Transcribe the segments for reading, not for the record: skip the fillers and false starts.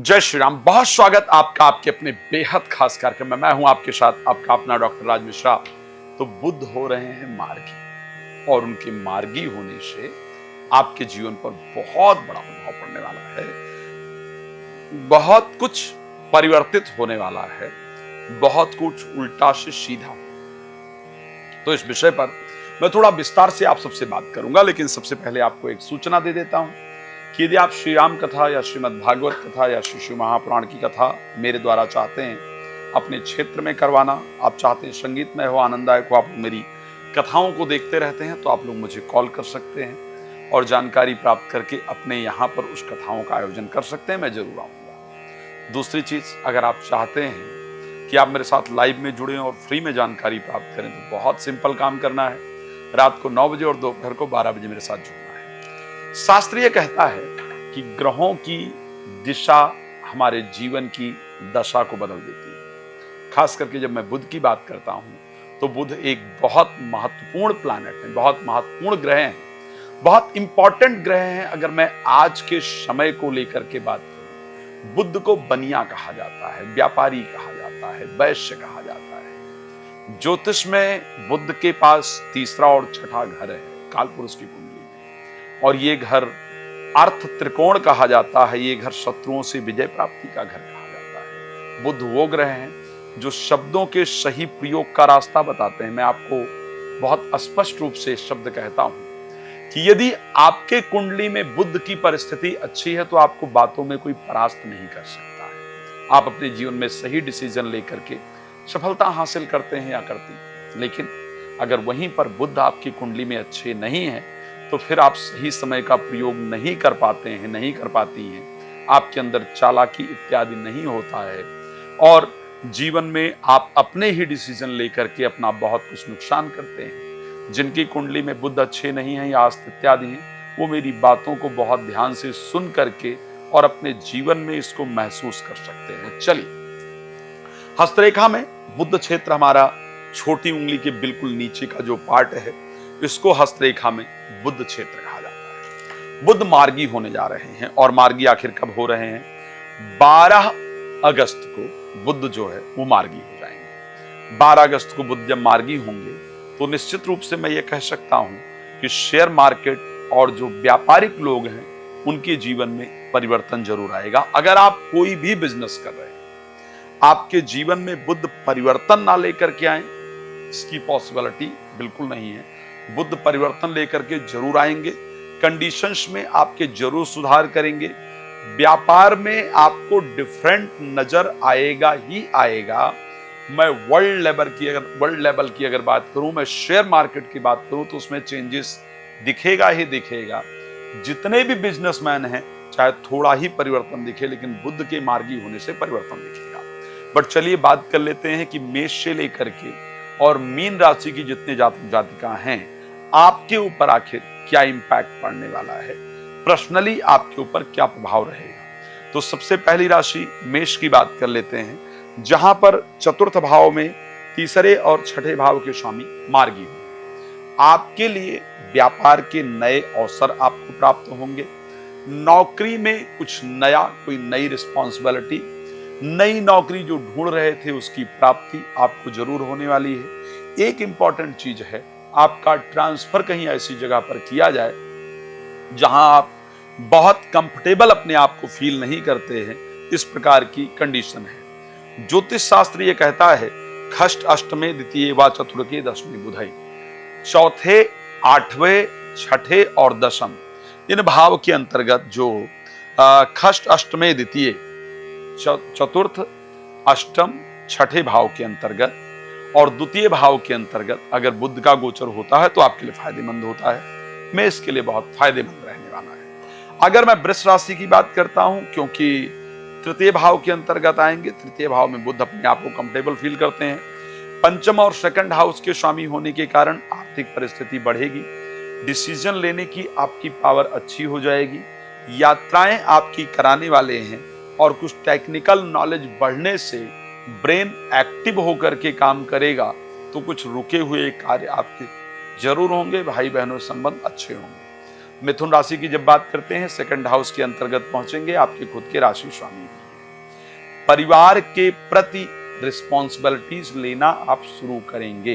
जय श्री राम। बहुत स्वागत आपका आपके अपने बेहद खास कार्यक्रम में। मैं हूं आपके साथ आपका अपना डॉक्टर राज मिश्रा। तो बुध हो रहे हैं मार्गी और उनके मार्गी होने से आपके जीवन पर बहुत बड़ा प्रभाव पड़ने वाला है। बहुत कुछ परिवर्तित होने वाला है, बहुत कुछ उल्टा से सीधा। तो इस विषय पर मैं थोड़ा विस्तार से आप सबसे बात करूंगा, लेकिन सबसे पहले आपको एक सूचना दे देता हूं कि यदि आप श्री राम कथा या श्रीमद् भागवत कथा या श्री शिव महापुराण की कथा मेरे द्वारा चाहते हैं अपने क्षेत्र में करवाना, आप चाहते हैं संगीतमय हो, आनंददायक हो, आप मेरी कथाओं को देखते रहते हैं, तो आप लोग मुझे कॉल कर सकते हैं और जानकारी प्राप्त करके अपने यहाँ पर उस कथाओं का आयोजन कर सकते हैं। मैं जरूर आऊँगा। दूसरी चीज, अगर आप चाहते हैं कि आप मेरे साथ लाइव में जुड़े और फ्री में जानकारी प्राप्त करें, तो बहुत सिंपल काम करना है। रात को 9 बजे और दोपहर को 12 बजे मेरे साथ जुड़ना है। शास्त्र ये कहता है कि ग्रहों की दिशा हमारे जीवन की दशा को बदल देती है। खास करके जब मैं बुध की बात करता हूं, तो बुध एक बहुत महत्वपूर्ण प्लैनेट है, बहुत महत्वपूर्ण ग्रह हैं, बहुत इंपॉर्टेंट ग्रह हैं। अगर मैं आज के समय को लेकर के बात करूं, बुध को बनिया कहा जाता है, व्यापारी कहा जाता है, वैश्य कहा जाता है। ज्योतिष में बुध के पास तीसरा और छठा घर है कालपुरुष की कुंडली में, और ये घर अर्थ त्रिकोण कहा जाता है। ये घर शत्रुओं से विजय प्राप्ति का घर कहा जाता है। बुध वो ग्रह हैं जो शब्दों के सही प्रयोग का रास्ता बताते हैं। मैं आपको बहुत स्पष्ट रूप से शब्द कहता हूं कि यदि आपके कुंडली में बुध की परिस्थिति अच्छी है, तो आपको बातों में कोई परास्त नहीं कर सकता है। आप अपने जीवन में सही डिसीजन लेकर के सफलता हासिल करते हैं या करती हैं। लेकिन अगर वहीं पर बुध आपकी कुंडली में अच्छे नहीं है, तो फिर आप सही समय का प्रयोग नहीं कर पाते हैं, नहीं कर पाती हैं। आपके अंदर चालाकी इत्यादि नहीं होता है और जीवन में आप अपने ही डिसीजन लेकर के अपना बहुत कुछ नुकसान करते हैं। जिनकी कुंडली में बुध अच्छे नहीं हैं या अस्त इत्यादि हैं, वो मेरी बातों को बहुत ध्यान से सुन करके और अपने जीवन में इसको महसूस कर सकते हैं। चलिए, हस्तरेखा में बुध क्षेत्र हमारा छोटी उंगली के बिल्कुल नीचे का जो पार्ट है, इसको हस्तरेखा में बुध क्षेत्र कहा जाता है। बुध मार्गी होने जा रहे हैं, और मार्गी आखिर कब हो रहे हैं? 12 अगस्त को बुध जो है वो मार्गी हो जाएंगे। 12 अगस्त को बुध जब मार्गी होंगे, तो निश्चित रूप से मैं ये कह सकता हूं कि शेयर मार्केट और जो व्यापारिक लोग हैं, उनके जीवन में परिवर्तन जरूर आएगा। अगर आप कोई भी बिजनेस कर रहे हैं, आपके जीवन में बुध परिवर्तन ना लेकर के आए, इसकी पॉसिबिलिटी बिल्कुल नहीं है। बुध परिवर्तन लेकर के जरूर आएंगे, कंडीशंस में आपके जरूर सुधार करेंगे, व्यापार में आपको डिफरेंट नजर आएगा ही आएगा। मैं वर्ल्ड लेवल की अगर बात करूं, मैं शेयर मार्केट की बात करूं, तो उसमें चेंजेस दिखेगा ही दिखेगा। जितने भी बिजनेसमैन हैं, चाहे थोड़ा ही परिवर्तन दिखे, लेकिन बुध के मार्गी होने से परिवर्तन दिखेगा। बट चलिए बात कर लेते हैं कि मेष से लेकर के और मीन राशि की जितने जातक जातिका हैं, आपके ऊपर आखिर क्या इंपैक्ट पड़ने वाला है, पर्सनली आपके ऊपर क्या प्रभाव रहेगा। तो सबसे पहली राशि मेष की बात कर लेते हैं, जहां पर चतुर्थ भाव में तीसरे और छठे भाव के स्वामी मार्गी होंगे। आपके लिए व्यापार के नए अवसर आपको प्राप्त होंगे। नौकरी में कुछ नया, कोई नई रिस्पॉन्सिबिलिटी, नई नौकरी जो ढूंढ रहे थे, उसकी प्राप्ति आपको जरूर होने वाली है। एक इंपॉर्टेंट चीज है, आपका ट्रांसफर कहीं ऐसी जगह पर किया जाए जहां आप बहुत कंफर्टेबल अपने आप को फील नहीं करते हैं। इस प्रकार की कंडीशन है। ज्योतिष शास्त्र ये कहता है, खष्ट अष्टमे द्वितीय व चतुर्के दशमे बुधई। चौथे, आठवें, छठे और दशम, इन भाव के अंतर्गत जो खष्ट अष्टमे द्वितीय, चतुर्थ, अष्टम, छठे भाव के अंतर्गत और द्वितीय भाव के अंतर्गत अगर बुध का गोचर होता है, तो आपके लिए फायदेमंद होता है। मैं इसके लिए बहुत फायदेमंद रहने वाला है। अगर मैं वृष राशि की बात करता हूं, क्योंकि तृतीय भाव के अंतर्गत आएंगे, तृतीय भाव में बुध अपने आप को कंफर्टेबल फील करते हैं। पंचम और सेकंड हाउस के स्वामी होने के कारण आर्थिक परिस्थिति बढ़ेगी, डिसीजन लेने की आपकी पावर अच्छी हो जाएगी, यात्राएं आपकी कराने वाले हैं, और कुछ टेक्निकल नॉलेज बढ़ने से ब्रेन एक्टिव होकर के काम करेगा, तो कुछ रुके हुए कार्य आपके जरूर होंगे। भाई बहनों संबंध अच्छे होंगे। मिथुन राशि की जब बात करते हैं, सेकंड हाउस के अंतर्गत पहुंचेंगे, आपके खुद के राशि स्वामी भी हैं। परिवार के प्रति रिस्पॉन्सिबिलिटीज लेना आप शुरू करेंगे।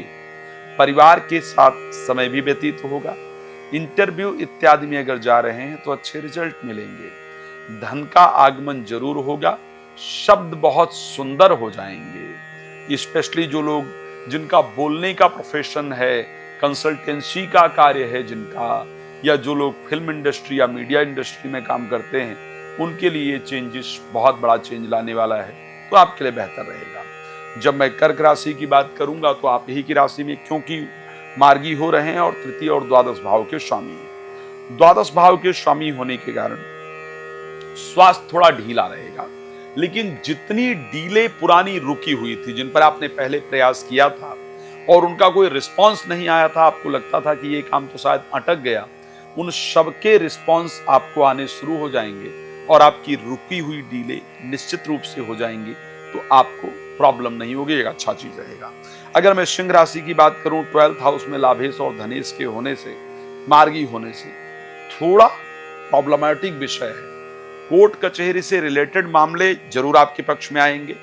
परिवार के साथ समय भी व्यतीत होगा। इंटरव्यू इत्यादि में अगर जा रहे हैं तो अच्छे रिजल्ट मिलेंगे। धन का आगमन जरूर होगा। शब्द बहुत सुंदर हो जाएंगे। स्पेशली जो लोग जिनका बोलने का प्रोफेशन है, कंसल्टेंसी का कार्य है जिनका, या जो लोग फिल्म इंडस्ट्री या मीडिया इंडस्ट्री में काम करते हैं, उनके लिए ये चेंजेस बहुत बड़ा चेंज लाने वाला है, तो आपके लिए बेहतर रहेगा। जब मैं कर्क राशि की बात करूंगा तो आप ही की राशि में, क्योंकि मार्गी हो रहे हैं और तृतीय और द्वादश भाव के स्वामी हैं। द्वादश भाव के स्वामी होने के कारण स्वास्थ्य थोड़ा ढीला रहेगा, लेकिन जितनी डीले पुरानी रुकी हुई थी, जिन पर आपने पहले प्रयास किया था और उनका कोई रिस्पांस नहीं आया था, आपको लगता था कि ये काम तो शायद अटक गया, उन सबके रिस्पांस आपको आने शुरू हो जाएंगे और आपकी रुकी हुई डीले निश्चित रूप से हो जाएंगी, तो आपको प्रॉब्लम नहीं होगी, एक अच्छा चीज रहेगा। अगर मैं सिंह राशि की बात करूं, 12th हाउस में लाभेश और धनेश के होने से, मार्गी होने से थोड़ा प्रॉब्लमैटिक विषय है। कोर्ट कचहरी से रिलेटेड मामले जरूर आपके पक्ष में आएंगे।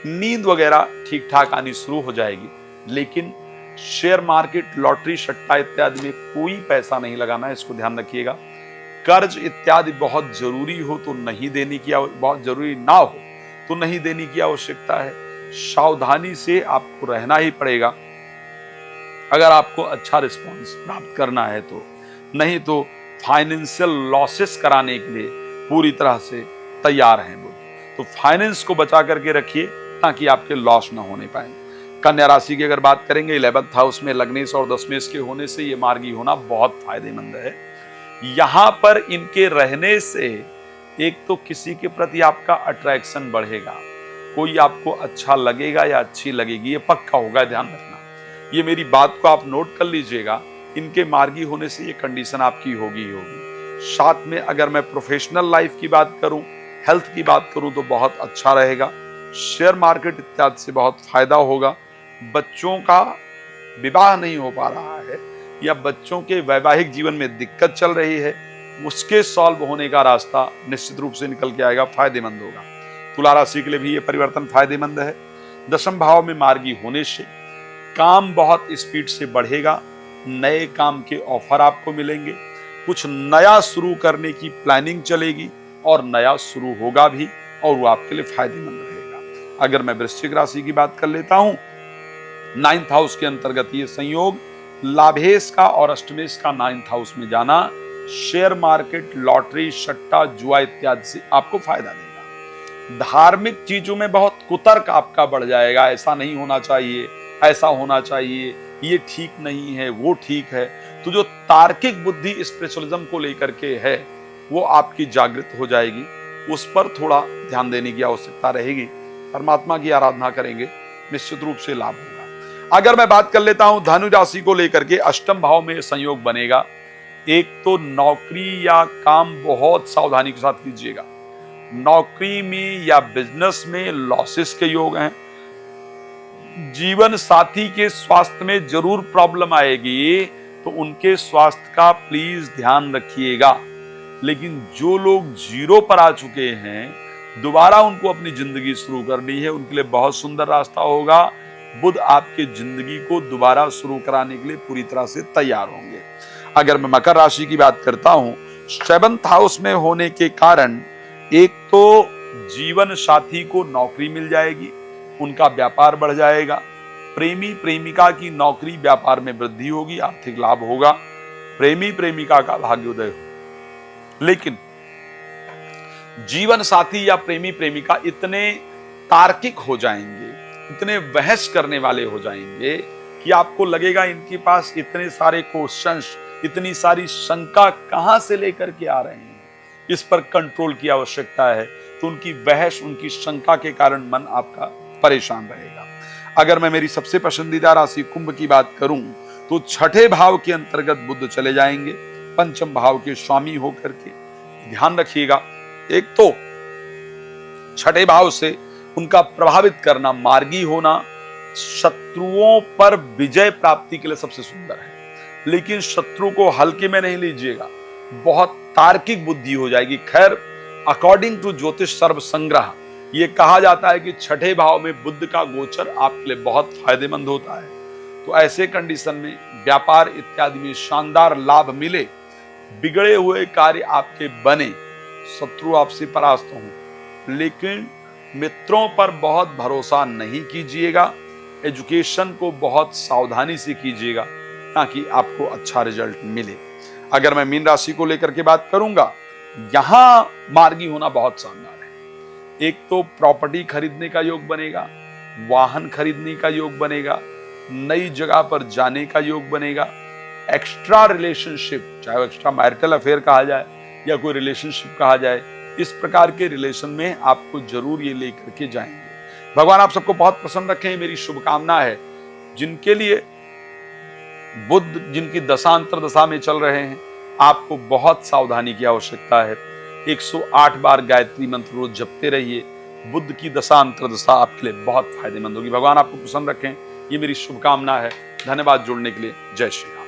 नींद वगैरह ठीक ठाक आनी शुरू हो जाएगी, लेकिन शेयर मार्केट, लॉटरी, सट्टा इत्यादि में कोई पैसा नहीं लगाना, इसको ध्यान रखिएगा। कर्ज इत्यादि बहुत जरूरी हो तो नहीं देने की, बहुत जरूरी ना हो तो नहीं देने की आवश्यकता है। सावधानी से आपको रहना ही पड़ेगा अगर आपको अच्छा रिस्पॉन्स प्राप्त करना है तो, नहीं तो फाइनेंशियल लॉसेस कराने के लिए पूरी तरह से तैयार हैं बुध। तो फाइनेंस को बचा करके रखिए ताकि आपके लॉस ना होने पाए। कन्या राशि की अगर बात करेंगे, 11th हाउस में लग्नेश और दशमेश के होने से ये मार्गी होना बहुत फायदेमंद है। यहां पर इनके रहने से एक तो किसी के प्रति आपका अट्रैक्शन बढ़ेगा, कोई आपको अच्छा लगेगा या अच्छी लगेगी, ये पक्का होगा, ध्यान रखना। ये मेरी बात को आप नोट कर लीजिएगा, इनके मार्गी होने से ये कंडीशन आपकी होगी ही होगी। साथ में अगर मैं प्रोफेशनल लाइफ की बात करूं, हेल्थ की बात करूं तो बहुत अच्छा रहेगा। शेयर मार्केट इत्यादि से बहुत फायदा होगा। बच्चों का विवाह नहीं हो पा रहा है या बच्चों के वैवाहिक जीवन में दिक्कत चल रही है, उसके सॉल्व होने का रास्ता निश्चित रूप से निकल के आएगा, फायदेमंद होगा। तुला राशि के लिए भी ये परिवर्तन फायदेमंद है। दशम भाव में मार्गी होने से काम बहुत स्पीड से बढ़ेगा। नए काम के ऑफर आपको मिलेंगे। कुछ नया शुरू करने की प्लानिंग चलेगी और नया शुरू होगा भी, और वो आपके लिए फायदेमंद रहेगा। अगर मैं वृश्चिक राशि की बात कर लेता हूं, 9th हाउस के अंतर्गत ये संयोग लाभेश का और अष्टमेश का 9th हाउस में जाना शेयर मार्केट, लॉटरी, सट्टा, जुआ इत्यादि से आपको फायदा देगा। धार्मिक चीजों में बहुत कुतर्क आपका बढ़ जाएगा, ऐसा नहीं होना चाहिए, ऐसा होना चाहिए, ये ठीक नहीं है, वो ठीक है। तो जो तार्किक बुद्धि स्पिरिचुअलिज्म को लेकर के है, वो आपकी जागृत हो जाएगी। उस पर थोड़ा ध्यान देने की आवश्यकता रहेगी। परमात्मा की आराधना करेंगे, निश्चित रूप से लाभ होगा। अगर मैं बात कर लेता हूं धनु राशि को लेकर के, अष्टम भाव में संयोग बनेगा। एक तो नौकरी या काम बहुत सावधानी के साथ कीजिएगा। नौकरी में या बिजनेस में लॉसेस के योग हैं। जीवन साथी के स्वास्थ्य में जरूर प्रॉब्लम आएगी, तो उनके स्वास्थ्य का प्लीज ध्यान रखिएगा। लेकिन जो लोग जीरो पर आ चुके हैं, दोबारा उनको अपनी जिंदगी शुरू करनी है, उनके लिए बहुत सुंदर रास्ता होगा। बुध आपके जिंदगी को दोबारा शुरू कराने के लिए पूरी तरह से तैयार होंगे। अगर मैं मकर राशि की बात करता हूं, 7th हाउस में होने के कारण एक तो जीवन साथी को नौकरी मिल जाएगी, उनका व्यापार बढ़ जाएगा। प्रेमी प्रेमिका की नौकरी व्यापार में वृद्धि होगी, आर्थिक लाभ होगा। प्रेमी प्रेमिका का भाग्योदय हो। लेकिन जीवन साथी या प्रेमी प्रेमिका इतने तार्किक हो जाएंगे, इतने बहस करने वाले हो जाएंगे कि आपको लगेगा इनके पास इतने सारे क्वेश्चंस, इतनी सारी शंका कहां से लेकर के आ रहे हैं। इस पर कंट्रोल की आवश्यकता है। तो उनकी बहस, उनकी शंका के कारण मन आपका परेशान रहेगा। अगर मैं मेरी सबसे पसंदीदा राशि कुंभ की बात करूं, तो 6ठे भाव के अंतर्गत बुध चले जाएंगे, पंचम भाव के स्वामी होकर के। ध्यान रखिएगा, एक तो 6ठे भाव से उनका प्रभावित करना, मार्गी होना, शत्रुओं पर विजय प्राप्ति के लिए सबसे सुंदर है। लेकिन शत्रु को हल्के में नहीं लीजिएगा, बहुत तार्किक बुद्धि हो जाएगी। खैर, अकॉर्डिंग टू ज्योतिष सर्व संग्रह, ये कहा जाता है कि छठे भाव में बुध का गोचर आपके लिए बहुत फायदेमंद होता है। तो ऐसे कंडीशन में व्यापार इत्यादि में शानदार लाभ मिले, बिगड़े हुए कार्य आपके बने, शत्रु आपसे परास्त हों। लेकिन मित्रों पर बहुत भरोसा नहीं कीजिएगा। एजुकेशन को बहुत सावधानी से कीजिएगा ताकि आपको अच्छा रिजल्ट मिले। अगर मैं मीन राशि को लेकर के बात करूंगा, यहां मार्गी होना बहुत शानदार है। एक तो प्रॉपर्टी खरीदने का योग बनेगा, वाहन खरीदने का योग बनेगा, नई जगह पर जाने का योग बनेगा, एक्स्ट्रा रिलेशनशिप, चाहे एक्स्ट्रा मैरिटल अफेयर कहा जाए या कोई रिलेशनशिप कहा जाए, इस प्रकार के रिलेशन में आपको जरूर ये लेकर के जाएंगे। भगवान आप सबको बहुत पसंद रखें, मेरी शुभकामना है। जिनके लिए बुध जिनकी दशांतर दशा में चल रहे हैं, आपको बहुत सावधानी की आवश्यकता है। 108 बार गायत्री मंत्र रोज जपते रहिए। बुध की दशांतर दशा आपके लिए बहुत फायदेमंद होगी। भगवान आपको पसंद रखें, ये मेरी शुभकामना है। धन्यवाद जुड़ने के लिए। जय श्री राम।